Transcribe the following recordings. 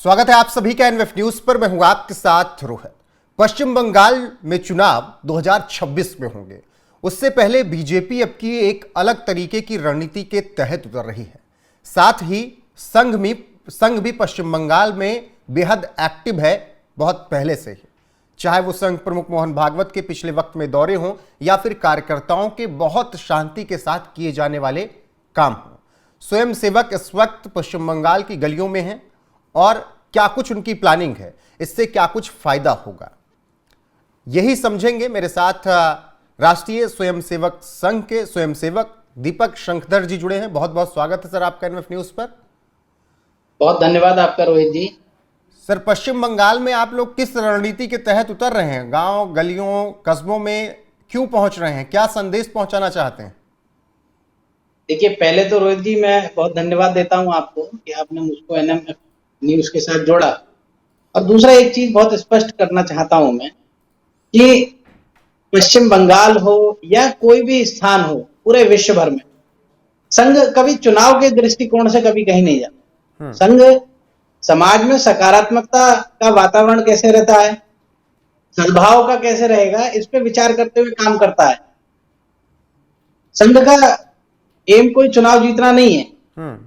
स्वागत है आप सभी का एनएफ न्यूज पर। मैं हूं आपके साथ रोहित। पश्चिम बंगाल में चुनाव 2026 में होंगे। उससे पहले बीजेपी अब की एक अलग तरीके की रणनीति के तहत उतर रही है। साथ ही संघ भी पश्चिम बंगाल में बेहद एक्टिव है बहुत पहले से ही। चाहे वो संघ प्रमुख मोहन भागवत के पिछले वक्त में दौरे हों या फिर कार्यकर्ताओं के बहुत शांति के साथ किए जाने वाले काम हों, स्वयं सेवक इस वक्त पश्चिम बंगाल की गलियों में हैं और क्या कुछ उनकी प्लानिंग है, इससे क्या कुछ फायदा होगा, यही समझेंगे। मेरे साथ राष्ट्रीय स्वयंसेवक संघ के स्वयंसेवक दीपक शंखधर जी जुड़े हैं। बहुत बहुत स्वागत है सर आपका एनएफ न्यूज पर। बहुत धन्यवाद आपका रोहित जी। सर, पश्चिम बंगाल में आप लोग किस रणनीति के तहत उतर रहे हैं? गांव गलियों कस्बों में क्यों पहुंच रहे हैं? क्या संदेश पहुंचाना चाहते हैं? देखिए, पहले तो रोहित जी मैं बहुत धन्यवाद देता हूं आपको कि आपने मुझको एनएफ न्यूज के साथ जोड़ा। और दूसरा एक चीज बहुत स्पष्ट करना चाहता हूं मैं कि पश्चिम बंगाल हो या कोई भी स्थान हो पूरे विश्व भर में, संघ कभी चुनाव के दृष्टिकोण से कभी कहीं नहीं जाता। संघ समाज में सकारात्मकता का वातावरण कैसे रहता है, सद्भाव का कैसे रहेगा, इस पे विचार करते हुए काम करता है। संघ का एम कोई चुनाव जीतना नहीं है।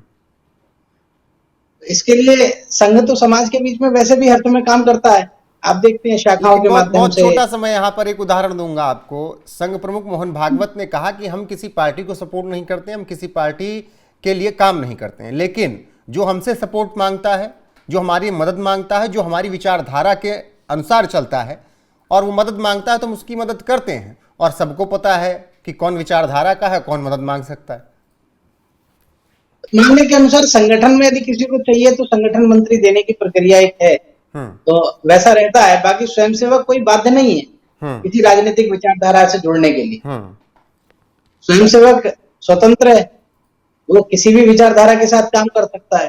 इसके लिए संघ तो समाज के बीच में वैसे भी हर समय काम करता है। आप देखते हैं शाखाओं के माध्यम बहुत से। छोटा सा मैं यहाँ पर एक उदाहरण दूंगा आपको। संघ प्रमुख मोहन भागवत ने कहा कि हम किसी पार्टी को सपोर्ट नहीं करते, हम किसी पार्टी के लिए काम नहीं करते हैं, लेकिन जो हमसे सपोर्ट मांगता है, जो हमारी मदद मांगता है, जो हमारी विचारधारा के अनुसार चलता है और वो मदद मांगता है तो हम उसकी मदद करते हैं। और सबको पता है कि कौन विचारधारा का है, कौन मदद मांग सकता है। मांगने के अनुसार संगठन में यदि किसी को चाहिए तो संगठन मंत्री देने की प्रक्रिया एक है, तो वैसा रहता है। बाकी स्वयंसेवक कोई बाध्य नहीं है किसी राजनीतिक विचारधारा से जुड़ने के लिए। स्वयंसेवक स्वतंत्र है, वो किसी भी विचारधारा के साथ काम कर सकता है।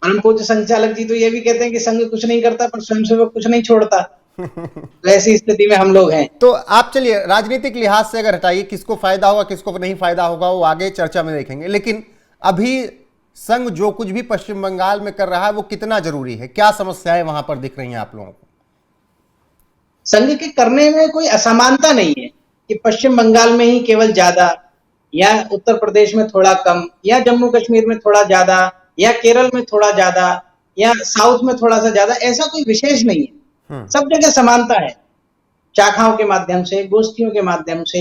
परम पूज्य संचालक जी तो ये भी कहते हैं कि संघ कुछ नहीं करता पर स्वयंसेवक कुछ नहीं छोड़ता। तो ऐसी स्थिति में हम लोग हैं। तो आप चलिए राजनीतिक लिहाज से अगर हटाइए, किसको फायदा होगा किसको नहीं फायदा होगा वो आगे चर्चा में देखेंगे, लेकिन अभी संघ जो कुछ भी पश्चिम बंगाल में कर रहा है वो कितना जरूरी है? क्या समस्याएं वहां पर दिख रही हैं आप लोगों को? संघ के करने में कोई असमानता नहीं है कि पश्चिम बंगाल में ही केवल ज्यादा या उत्तर प्रदेश में थोड़ा कम या जम्मू कश्मीर में थोड़ा ज्यादा या केरल में थोड़ा ज्यादा या साउथ में थोड़ा सा ज्यादा, ऐसा कोई विशेष नहीं है। सब जगह समानता है। शाखाओं के माध्यम से, गोष्ठियों के माध्यम से,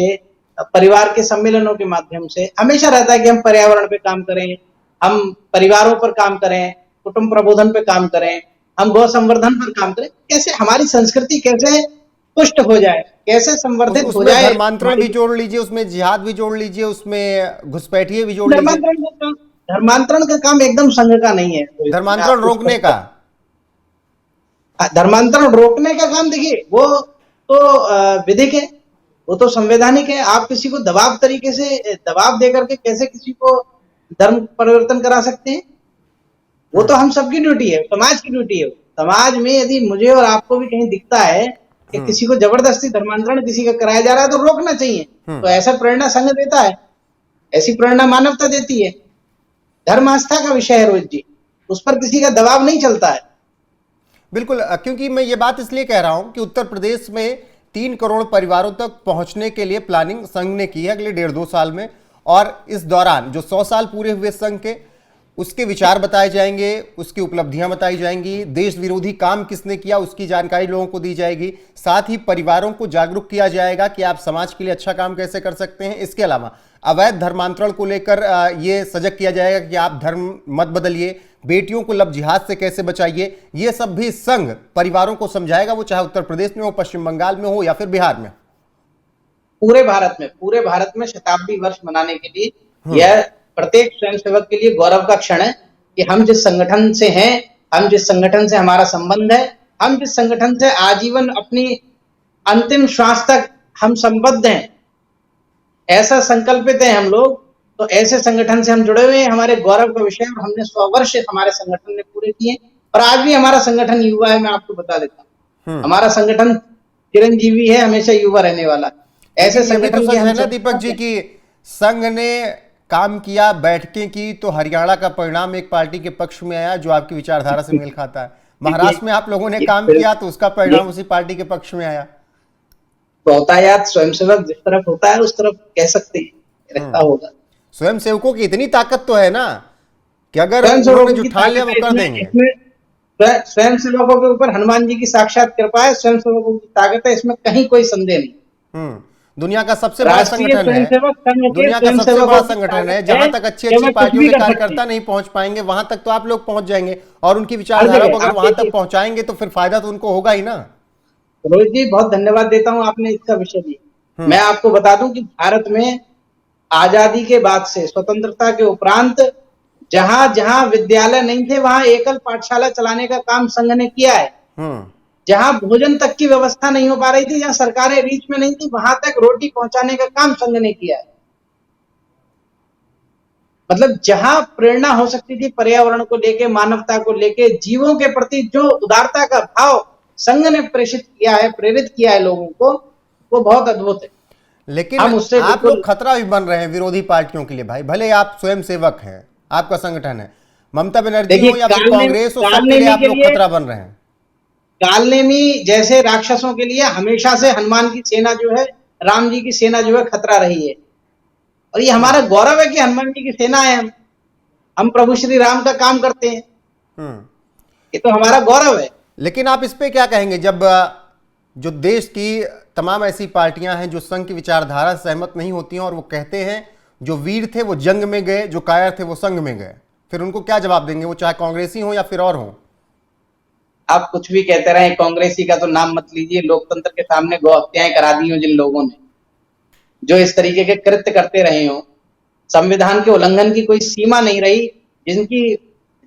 परिवार के सम्मेलनों के माध्यम से हमेशा रहता है कि हम पर्यावरण पे काम करें, हम परिवारों पर काम करें, कुटुंब प्रबोधन पे काम करें, हम गौ संवर्धन पर काम करें। कैसे हमारी संस्कृति कैसे पुष्ट हो जाए, कैसे संवर्धित हो जाए। धर्मांतरण भी जोड़ लीजिए, उसमें जिहाद भी जोड़ लीजिए, उसमें घुसपैठिए भी जोड़ लीजिए। धर्मांतरण का काम एकदम संघ का नहीं है। धर्मांतरण रोकने का, धर्मांतरण रोकने का काम देखिए वो तो विधिक है, वो तो संवैधानिक है। आप किसी को दबाव तरीके से दबाव देकर के कैसे किसी को धर्म परिवर्तन करा सकते हैं? वो तो हम सबकी ड्यूटी है, समाज की ड्यूटी है। समाज में यदि मुझे और आपको भी कहीं दिखता है कि किसी को जबरदस्ती धर्मांतरण किसी का कराया जा रहा है तो रोकना चाहिए। तो ऐसा प्रेरणा संघ देता है, ऐसी प्रेरणा मानवता देती है। धर्म आस्था का विषय है रोहित जी, उस पर किसी का दबाव नहीं चलता है। बिल्कुल, क्योंकि मैं ये बात इसलिए कह रहा हूं कि उत्तर प्रदेश में 3 करोड़ परिवारों तक पहुंचने के लिए प्लानिंग संघ ने की है अगले 1.5-2 साल में। और इस दौरान जो 100 साल पूरे हुए संघ के, उसके विचार बताए जाएंगे, उसकी उपलब्धियां बताई जाएंगी, देश विरोधी काम किसने किया उसकी जानकारी लोगों को दी जाएगी। साथ ही परिवारों को जागरूक किया जाएगा कि आप समाज के लिए अच्छा काम कैसे कर सकते हैं। इसके अलावा अवैध धर्मांतरण को लेकर ये सजग किया जाएगा कि आप धर्म मत बदलिए, बेटियों को लव जिहाद से कैसे बचाइए। ये सब भी संघ परिवारों को समझाएगा, वो चाहे उत्तर प्रदेश में हो, पश्चिम बंगाल में हो या फिर बिहार में। पूरे भारत में शताब्दी वर्ष मनाने के लिए यह प्रत्येक स्वयंसेवक के लिए गौरव का क्षण है कि हम जिस संगठन से हैं, हम जिस संगठन से हमारा संबंध है, हम जिस संगठन से आजीवन अपनी अंतिम श्वास तक हम संबद्ध हैं, ऐसा संकल्पित है हम लोग। तो ऐसे संगठन से हम जुड़े हुए हैं, हमारे गौरव का विषय। हमने 100 वर्ष हमारे संगठन ने पूरे किए और आज भी हमारा संगठन युवा है। मैं आपको बता देता हूँ, हमारा संगठन चिरंजीवी है, हमेशा युवा रहने वाला। ऐसे संगठन है ना दीपक जी की संघ ने काम किया, बैठकें की, तो हरियाणा का परिणाम एक पार्टी के पक्ष में आया जो आपकी विचारधारा से मेल खाता है। महाराष्ट्र में आप लोगों ने काम किया तो उसका परिणाम उसी पार्टी के पक्ष में आया। बहुतायत स्वयंसेवक जिस तरफ होता है उस तरफ कह सकते हैं रहता होगा। स्वयं सेवकों की इतनी ताकत तो है ना कि अगर स्वयं उन्होंने सेवकों जो की ठान लिया ताकत वो है कर इसमें, देंगे। स्वयं सेवकों के ऊपर हनुमान जी की साक्षात कृपा है, स्वयं सेवकों की ताकत है, इसमें कहीं कोई संदेह नहीं। दुनिया का सबसे बड़ा राष्ट्रीय संगठन है, स्वयंसेवक संघ के दुनिया का स्वयं सबसे सेवकों बड़ा की संगठन है। ताकत जहां है तक अच्छी कि अच्छी वह कुछ पार्टियों भी के कर सकते कार्यकर्ता हैं। नहीं पहुंच पाएंगे, वहां तक तो आप लोग पहुंच जाएंगे, और उनकी हर विचारधारा को जगह अगर आप वहां तक देखिए, पहुंचाएंगे तो फिर फायदा तो उनको होगा ही ना। रोहित जी बहुत धन्यवाद देता हूं, आपने इसका विषय लिया। मैं आपको बता दूं कि भारत में आजादी के बाद से, स्वतंत्रता के उपरांत, जहां जहां विद्यालय नहीं थे वहां एकल पाठशाला चलाने का काम संघ ने किया है। जहां भोजन तक की व्यवस्था नहीं हो पा रही थी, जहां सरकारें रीच में नहीं थी, वहां तक रोटी पहुंचाने का काम संघ ने किया है। मतलब जहां प्रेरणा हो सकती थी पर्यावरण को लेके, मानवता को लेके, जीवों के प्रति जो उदारता का भाव संघ ने प्रेरित किया है लोगों को, वो बहुत अद्भुत है। लेकिन हम उससे आप लोग खतरा भी बन रहे हैं विरोधी पार्टियों के लिए भाई। भले आप स्वयं सेवक हैं, आपका संगठन है, ममता बनर्जी हो या फिर कांग्रेस हो, सबके लिए आप लोग खतरा बन रहे हैं। कालनेमी जैसे राक्षसों के लिए हमेशा से हनुमान की सेना जो है, राम जी की सेना जो है, खतरा रही है। और ये हमारा गौरव है कि हनुमान जी की सेना है। हम प्रभु श्री राम का काम करते हैं, ये तो हमारा गौरव है। लेकिन आप इस पे क्या कहेंगे जब जो देश की तमाम ऐसी पार्टियां हैं जो संघ की विचारधारा से सहमत नहीं होती हैं और वो कहते हैं जो वीर थे वो जंग में गए, जो कायर थे वो संघ में गए, फिर उनको क्या जवाब देंगे, वो चाहे कांग्रेसी हो या फिर और हो? आप कुछ भी कहते रहे, कांग्रेसी का तो नाम मत लीजिए। लोकतंत्र के सामने गौ हत्याएं करा दी हो जिन लोगों ने, जो इस तरीके के कृत्य करते रहे हो, संविधान के उल्लंघन की कोई सीमा नहीं रही।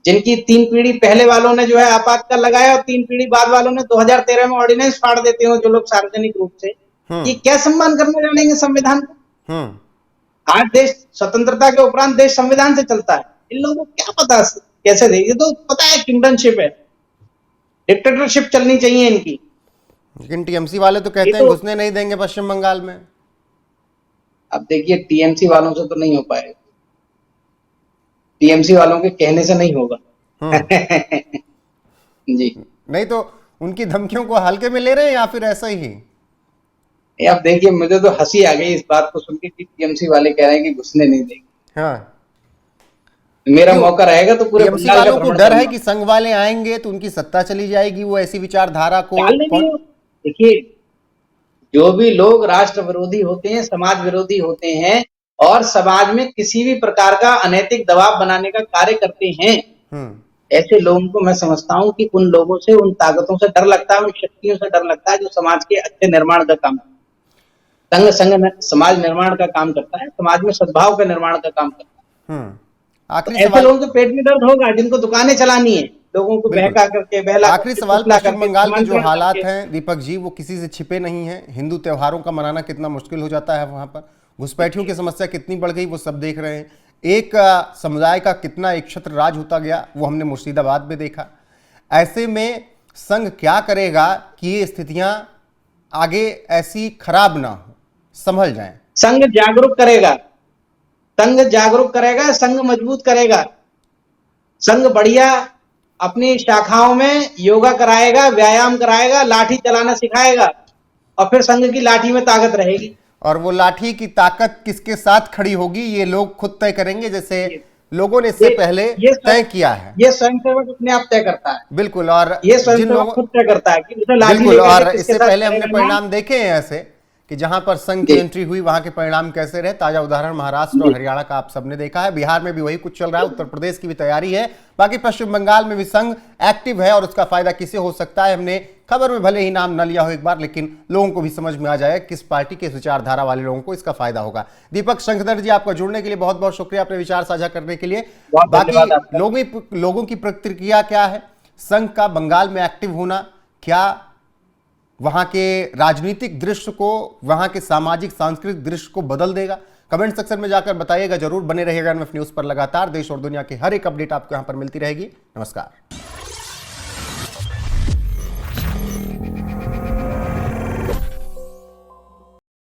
जिनकी 3 पीढ़ी पहले वालों ने जो है आपातकाल लगाया और 3 पीढ़ी बाद वालों ने 2013 में ऑर्डिनेंस फाड़ देते हो जो लोग सार्वजनिक रूप से, कि क्या सम्मान करने जानेंगे संविधान को? आज देश स्वतंत्रता के उपरांत देश संविधान से चलता है। इन लोगों को क्या पता कैसे दे? ये तो पता है किंगडमशिप है, डिक्टेटरशिप चलनी चाहिए इनकी। लेकिन टीएमसी वाले तो कहते हैं घुसने नहीं देंगे पश्चिम बंगाल में। अब देखिए, टीएमसी वालों से तो नहीं हो पाएगा, टीएमसी वालों के कहने से नहीं होगा। जी नहीं तो उनकी धमकियों को हल्के में ले रहे हैं या फिर ऐसा ही? अब देखिए, मुझे तो हंसी आ गई इस बात को सुन के कि टीएमसी वाले कह रहे हैं कि घुसने नहीं देंगे। हाँ, मेरा मौका रहेगा तो पूरे टीएमसी वालों को डर है कि संघ वाले आएंगे तो उनकी सत्ता चली जाएगी, वो ऐसी विचारधारा को। देखिए, जो भी लोग राष्ट्र विरोधी होते हैं, समाज विरोधी होते हैं और समाज में किसी भी प्रकार का अनैतिक दबाव बनाने का कार्य करते हैं, ऐसे लोगों को मैं समझता हूं कि उन लोगों से, उन ताकतों से डर लगता है, उन शक्तियों से डर लगता है जो समाज के अच्छे निर्माण का काम करता है। संघ समाज निर्माण का काम करता है, समाज में सद्भाव के निर्माण का काम करता है। आखिरी ऐसे लोगों के पेट में दर्द होगा जिनको दुकानें चलानी है, लोगों को बहका करके, बहला। आखिरी सवाल, पश्चिम बंगाल के जो हालात हैं दीपक जी, वो किसी से छिपे नहीं हैं। हिंदू त्योहारों का मनाना कितना मुश्किल हो जाता है वहां पर, घुसपैठियों की समस्या कितनी बढ़ गई वो सब देख रहे हैं। एक समुदाय का कितना एक छत्र राज होता गया वो हमने मुर्शिदाबाद में देखा। ऐसे में संघ क्या करेगा कि ये स्थितियां आगे ऐसी खराब ना हो, संभल जाएं? संघ जागरूक करेगा, संघ जागरूक करेगा, संघ मजबूत करेगा। संघ बढ़िया अपनी शाखाओं में योगा कराएगा, व्यायाम कराएगा, लाठी चलाना सिखाएगा और फिर संघ की लाठी में ताकत रहेगी। और वो लाठी की ताकत किसके साथ खड़ी होगी ये लोग खुद तय करेंगे, जैसे लोगों ने इससे पहले तय किया है। ये स्वयंसेवक अपने आप तय करता है। बिल्कुल, और ये स्वयंसेवक खुद तय करता है कि उसे लाठी बिल्कुल, और इससे पहले हमने परिणाम देखे हैं ऐसे कि जहां पर संघ की एंट्री हुई वहां के परिणाम कैसे रहे। ताजा उदाहरण महाराष्ट्र और हरियाणा का आप सबने देखा है। बिहार में भी वही कुछ चल रहा है, उत्तर प्रदेश की भी तैयारी है, बाकी पश्चिम बंगाल में भी संघ एक्टिव है और उसका फायदा किसे हो सकता है हमने खबर में भले ही नाम न लिया हो एक बार, लेकिन लोगों को भी समझ में आ जाए किस पार्टी के विचारधारा वाले लोगों को इसका फायदा होगा। दीपक शंखधर जी, आपका जुड़ने के लिए बहुत बहुत शुक्रिया, अपने विचार साझा करने के लिए। बाकी लोगों की प्रतिक्रिया क्या है, संघ का बंगाल में एक्टिव होना क्या वहां के राजनीतिक दृश्य को, वहां के सामाजिक सांस्कृतिक दृश्य को बदल देगा? कमेंट सेक्शन में जाकर बताइएगा जरूर। बने रहिएगा एनएफ न्यूज पर, लगातार देश और दुनिया के हर एक अपडेट आपको यहां पर मिलती रहेगी। नमस्कार।